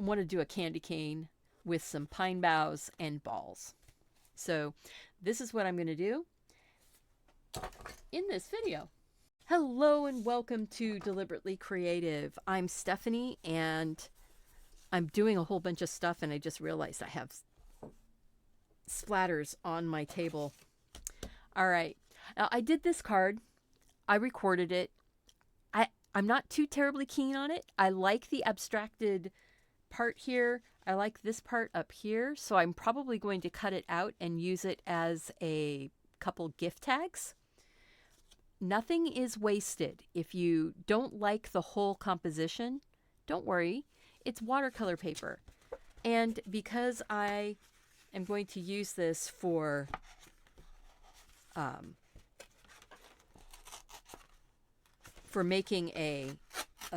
want to do a candy cane with some pine boughs and balls. So this is what I'm going to do in this video. Hello and welcome to Deliberately Creative. I'm Stephanie and I'm doing a whole bunch of stuff and I just realized I have splatters on my table. All right. Now I did this card. I recorded it. I'm not too terribly keen on it. I like the abstracted part here. I like this part up here. So I'm probably going to cut it out and use it as a couple gift tags. Nothing is wasted. If you don't like the whole composition, don't worry. It's watercolor paper. And because I am going to use this for making a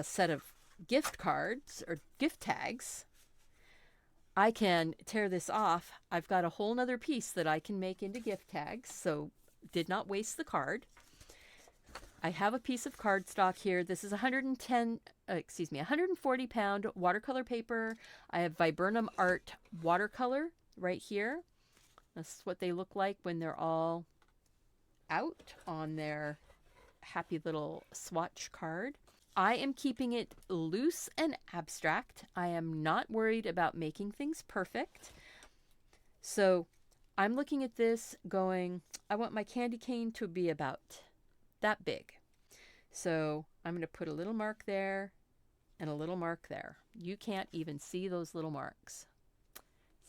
set of gift cards or gift tags, I can tear this off. I've got a whole nother piece that I can make into gift tags, so did not waste the card. I have a piece of cardstock here. This is 140 pound watercolor paper. I have Viburnum Art Watercolor right here. That's what they look like when they're all out on their happy little swatch card. I am keeping it loose and abstract. I am not worried about making things perfect. So I'm looking at this going, I want my candy cane to be about that big. So I'm going to put a little mark there and a little mark there. You can't even see those little marks.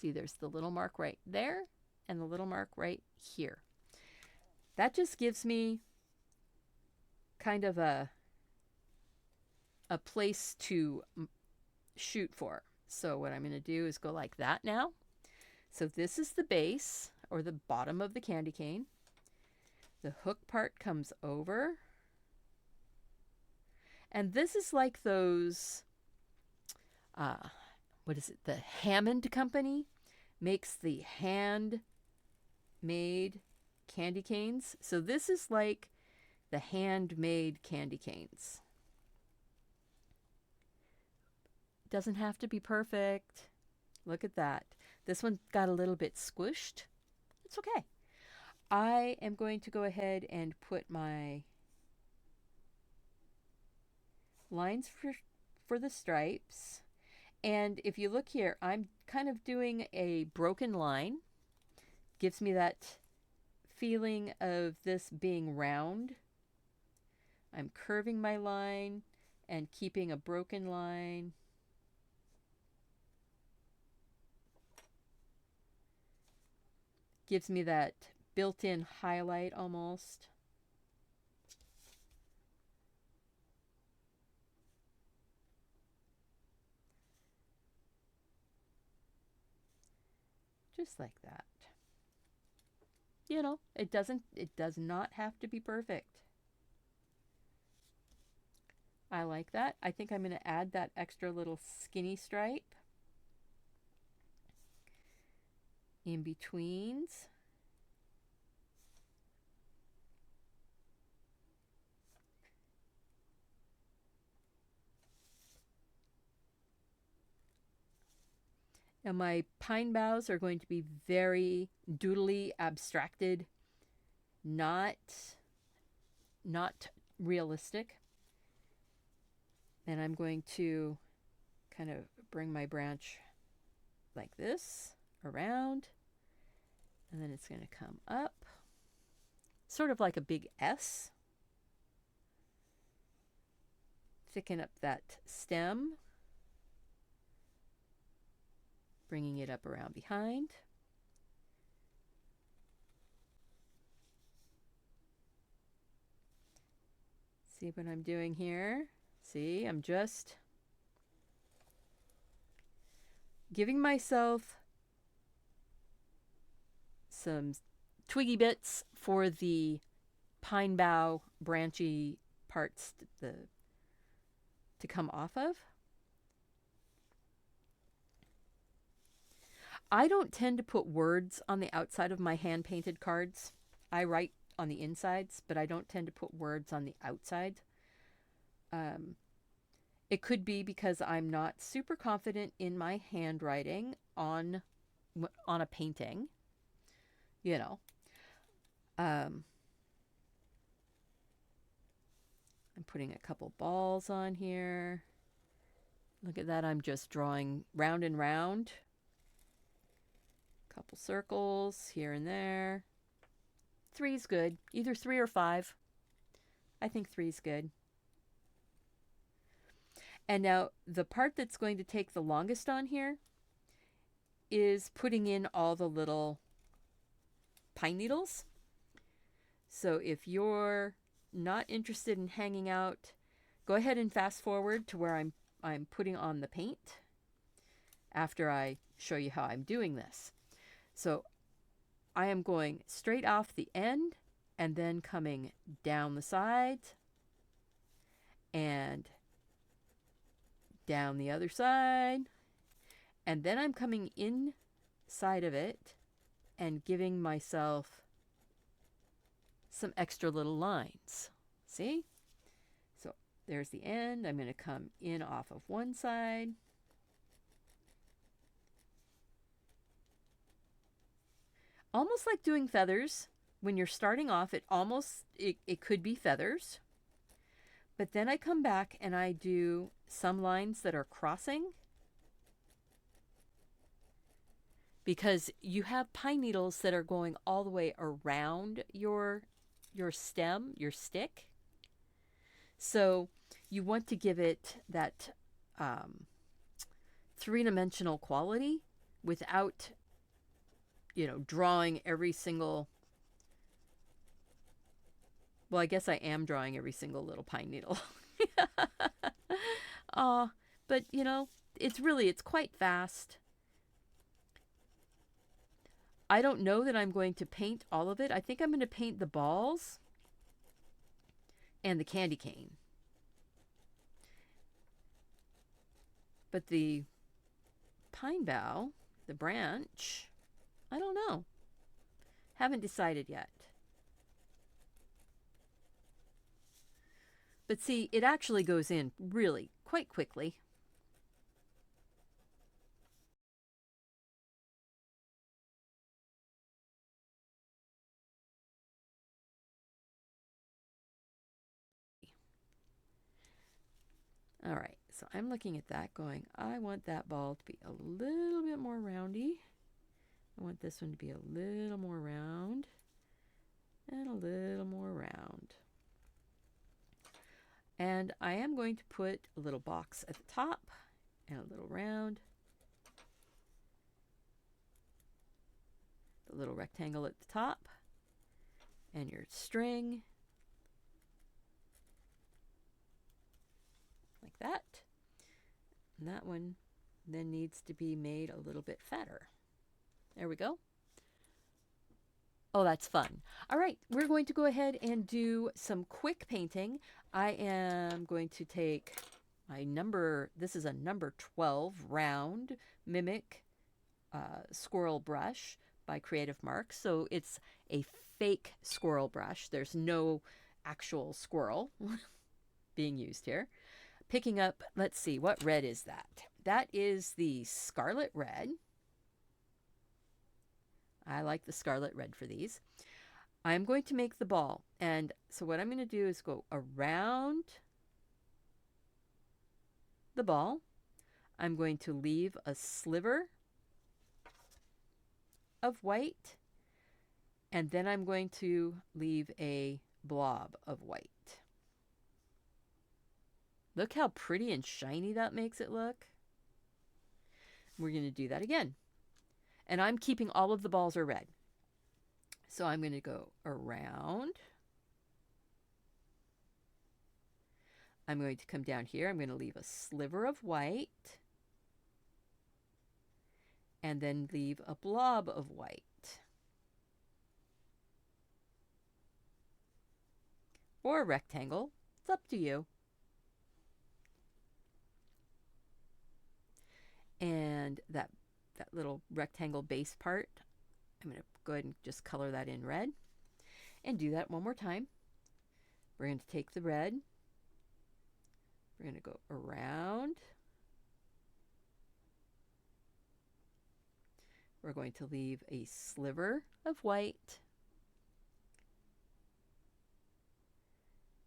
See, there's the little mark right there and the little mark right here. That just gives me kind of a place to shoot for. So what I'm going to do is go like that now. So this is the base or the bottom of the candy cane. The hook part comes over. And this is like those, what is it? The Hammond Company makes the handmade candy canes. So this is like the handmade candy canes. Doesn't have to be perfect. Look at that. This one got a little bit squished. It's okay. I am going to go ahead and put my lines for the stripes. And if you look here, I'm kind of doing a broken line. Gives me that feeling of this being round. I'm curving my line and keeping a broken line. Gives me that built-in highlight almost. Just like that. You know, it does not have to be perfect. I like that. I think I'm going to add that extra little skinny stripe in betweens. And my pine boughs are going to be very doodly, abstracted, not realistic. And I'm going to kind of bring my branch like this around, and then it's going to come up, sort of like a big S. Thicken up that stem, bringing it up around behind. See what I'm doing here? See, I'm just giving myself some twiggy bits for the pine bough branchy parts to come off of. I don't tend to put words on the outside of my hand-painted cards. I write on the insides, but I don't tend to put words on the outside. It could be because I'm not super confident in my handwriting on a painting, you know. Um, I'm putting a couple balls on here. Look at that, I'm just drawing round and round. Couple circles here and there. Three's good, either 3 or 5. I think 3's good. And now the part that's going to take the longest on here is putting in all the little pine needles. So if you're not interested in hanging out, go ahead and fast forward to where I'm putting on the paint after I show you how I'm doing this. So I am going straight off the end and then coming down the sides and down the other side, and then I'm coming inside of it and giving myself some extra little lines. See? So there's the end. I'm going to come in off of one side. Almost like doing feathers. When you're starting off, it could be feathers. But then I come back and I do some lines that are crossing, because you have pine needles that are going all the way around your stem, your stick. So you want to give it that three-dimensional quality without, drawing every single. Well, I guess I am drawing every single little pine needle. But it's quite fast. I don't know that I'm going to paint all of it. I think I'm going to paint the balls and the candy cane. But the pine bough, the branch, I don't know. Haven't decided yet. But see, it actually goes in really quite quickly. All right, so I'm looking at that going, I want that ball to be a little bit more roundy. I want this one to be a little more round and a little more round. And I am going to put a little box at the top and a little round. The little rectangle at the top and your string. Like that. And that one then needs to be made a little bit fatter. There we go. Oh, that's fun. All right, we're going to go ahead and do some quick painting. I am going to take my this is a number 12 round Mimik Squirrel brush by Creative Marks. So it's a fake squirrel brush. There's no actual squirrel being used here. Picking up, let's see, what red is that? That is the Scarlet Red. I like the Scarlet Red for these. I'm going to make the ball. And so what I'm going to do is go around the ball. I'm going to leave a sliver of white. And then I'm going to leave a blob of white. Look how pretty and shiny that makes it look. We're going to do that again. And I'm keeping all of the balls are red. So I'm going to go around. I'm going to come down here. I'm going to leave a sliver of white. And then leave a blob of white. Or a rectangle. It's up to you. And that little rectangle base part, I'm going to go ahead and just color that in red. And do that one more time. We're going to take the red, We're going to go around. We're going to leave a sliver of white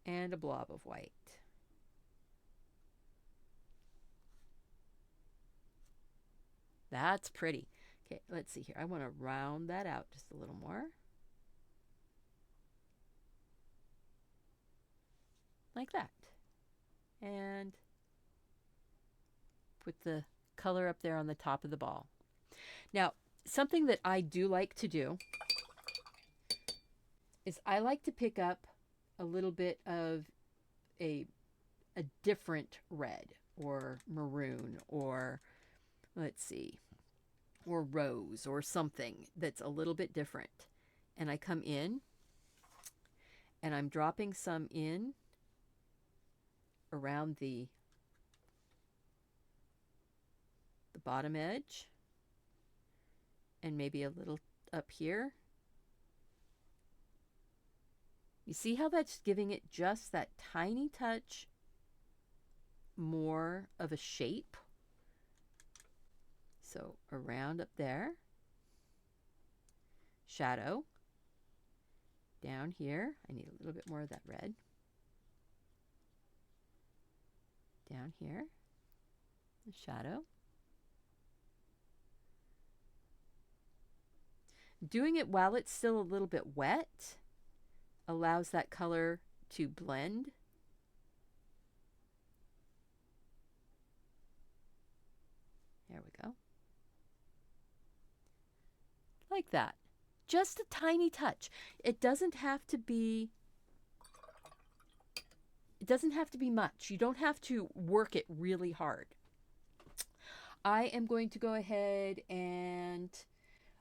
and a blob of white. That's pretty. Okay, let's see here. I want to round that out just a little more. Like that. And put the color up there on the top of the ball. Now, something that I do like to do is I like to pick up a little bit of a different red or maroon or, let's see, or rose or something that's a little bit different. And I come in and I'm dropping some in around the bottom edge and maybe a little up here. You see how that's giving it just that tiny touch more of a shape? So around up there, shadow, down here, I need a little bit more of that red, down here, the shadow. Doing it while it's still a little bit wet allows that color to blend. There we go. Like that. Just a tiny touch. It doesn't have to be much. You don't have to work it really hard. I am going to go ahead and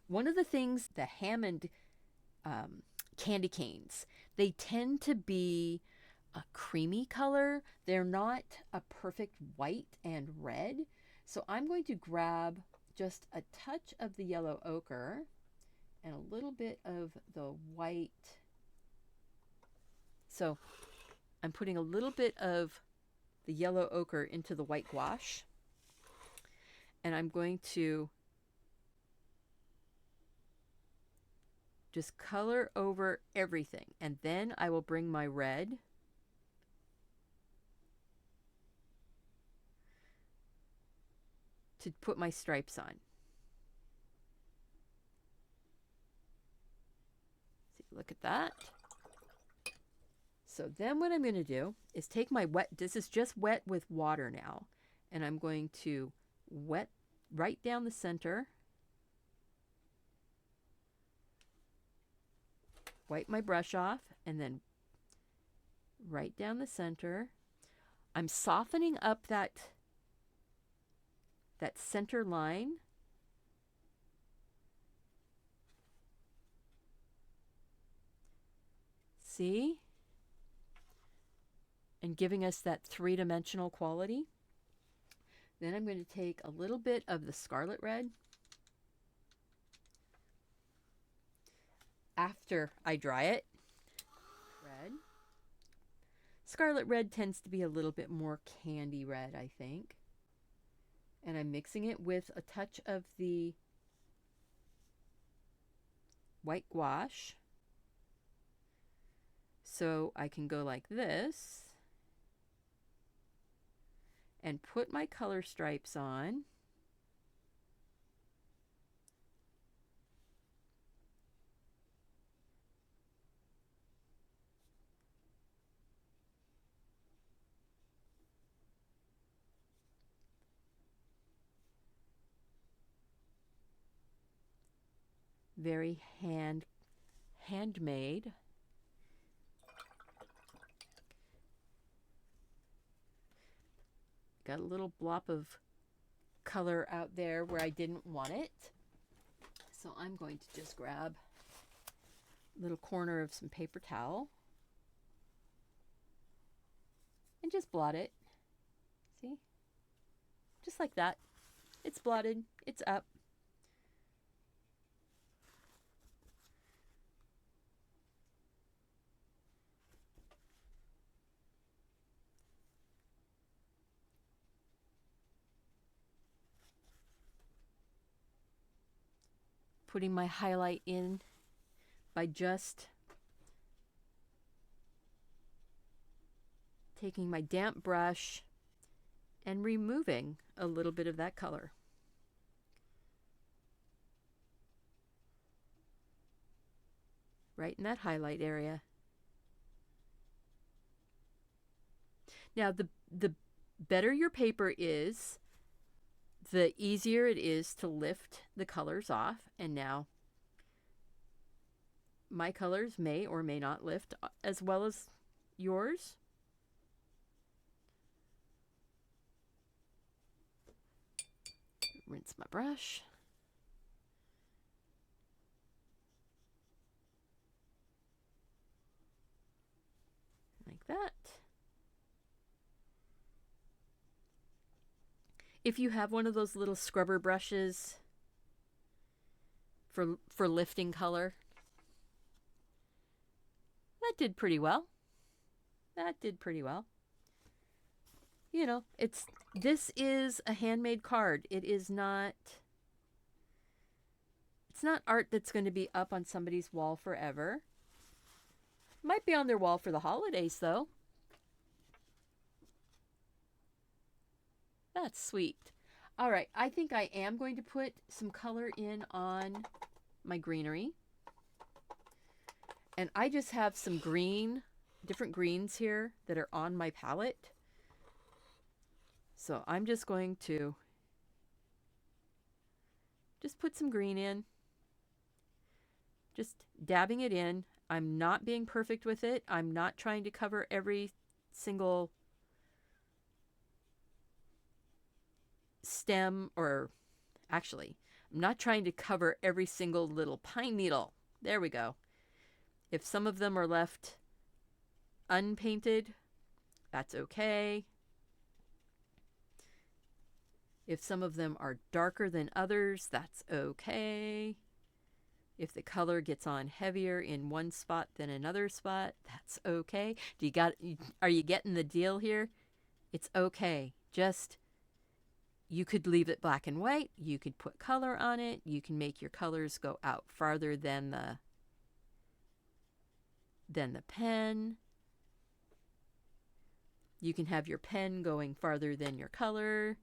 one of the things, the Hammond candy canes, they tend to be a creamy color. They're not a perfect white and red. So I'm going to grab just a touch of the yellow ochre and a little bit of the white. So I'm putting a little bit of the yellow ochre into the white gouache. And I'm going to just color over everything. And then I will bring my red to put my stripes on. See, look at that. So then what I'm going to do is take my wet, this is just wet with water now, and I'm going to wet right down the center. Wipe my brush off and then right down the center. I'm softening up that center line. See? And giving us that three-dimensional quality. Then I'm going to take a little bit of the scarlet red. After I dry it, red. Scarlet red tends to be a little bit more candy red, I think. And I'm mixing it with a touch of the white gouache. So I can go like this and put my color stripes on. Very handmade. Got a little blob of color out there where I didn't want it. So I'm going to just grab a little corner of some paper towel and just blot it. See? Just like that. It's blotted. It's up. putting my highlight in by just taking my damp brush and removing a little bit of that color. Right in that highlight area. Now the better your paper is, the easier it is to lift the colors off. And now my colors may or may not lift as well as yours. Rinse my brush. Like that. If you have one of those little scrubber brushes for lifting color, that did pretty well. That did pretty well. You know, this is a handmade card. It's not art that's going to be up on somebody's wall forever. Might be on their wall for the holidays though. That's sweet. All right, I think I am going to put some color in on my greenery. And I just have some different greens here that are on my palette. So I'm just going to just put some green in. Just dabbing it in. I'm not being perfect with it. I'm not trying to cover every single stem, or actually, I'm not trying to cover every single little pine needle. There we go. If some of them are left unpainted, that's okay. If some of them are darker than others, that's okay. If the color gets on heavier in one spot than another spot, that's okay. Are you getting the deal here? It's okay. Just, you could leave it black and white. You could put color on it. You can make your colors go out farther than the pen. You can have your pen going farther than your color.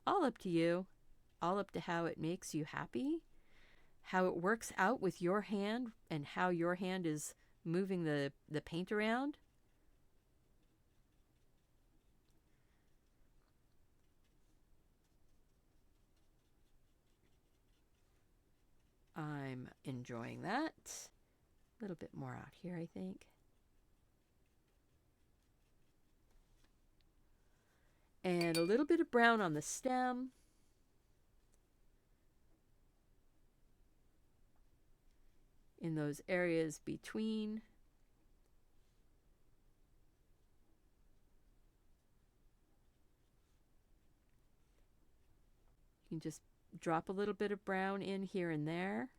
All up to you. All up to how it makes you happy. How it works out with your hand and how your hand is moving the paint around. I'm enjoying that. A little bit more out here, I think. And a little bit of brown on the stem. In those areas between. You can just drop a little bit of brown in here and there.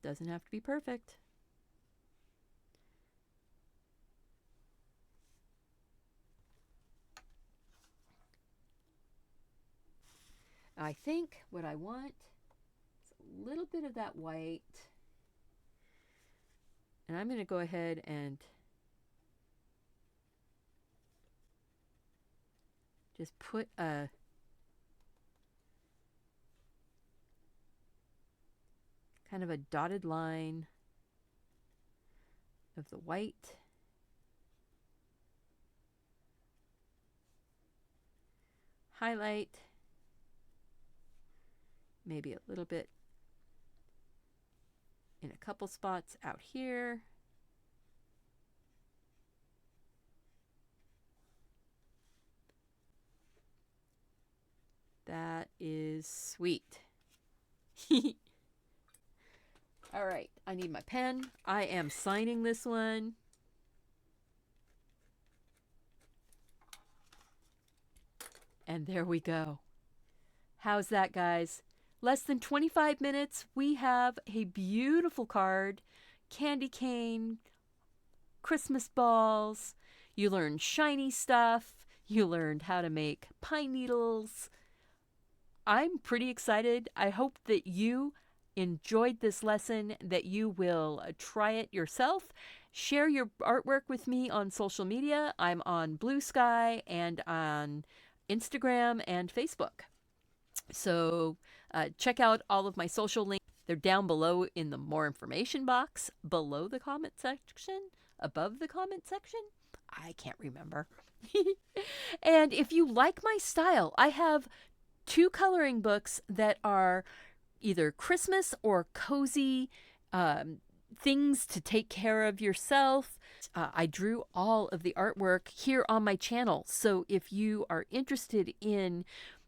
Doesn't have to be perfect. I think what I want is a little bit of that white. And I'm going to go ahead and just put a kind of a dotted line of the white. Highlight. Maybe a little bit in a couple spots out here. That is sweet. All right, I need my pen. I am signing this one. And there we go. How's that, guys? Less than 25 minutes, we have a beautiful card, candy cane, Christmas balls. You learned shiny stuff. You learned how to make pine needles. I'm pretty excited. I hope that you enjoyed this lesson, that you will try it yourself. Share your artwork with me on social media. I'm on Blue Sky and on Instagram and Facebook. So check out all of my social links. They're down below in the more information box, below the comment section, above the comment section. I can't remember. And if you like my style, I have 2 coloring books that are either Christmas or cozy things to take care of yourself. I drew all of the artwork here on my channel. So if you are interested in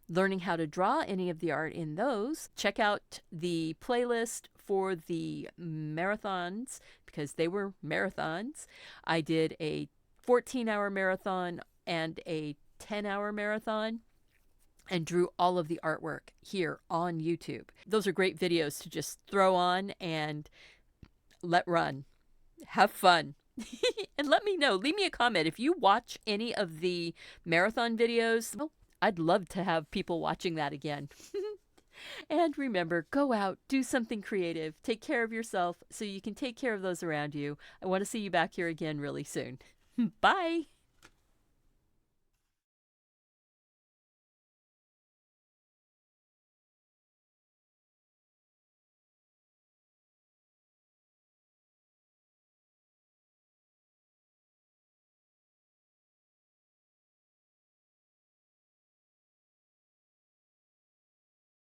learning how to draw any of the art in those, check out the playlist for the marathons, because they were marathons. I did a 14-hour marathon and a 10-hour marathon and drew all of the artwork here on YouTube. Those are great videos to just throw on and let run. Have fun. And let me know. Leave me a comment. If you watch any of the marathon videos, well, I'd love to have people watching that again. And remember, go out, do something creative, take care of yourself so you can take care of those around you. I want to see you back here again really soon. Bye.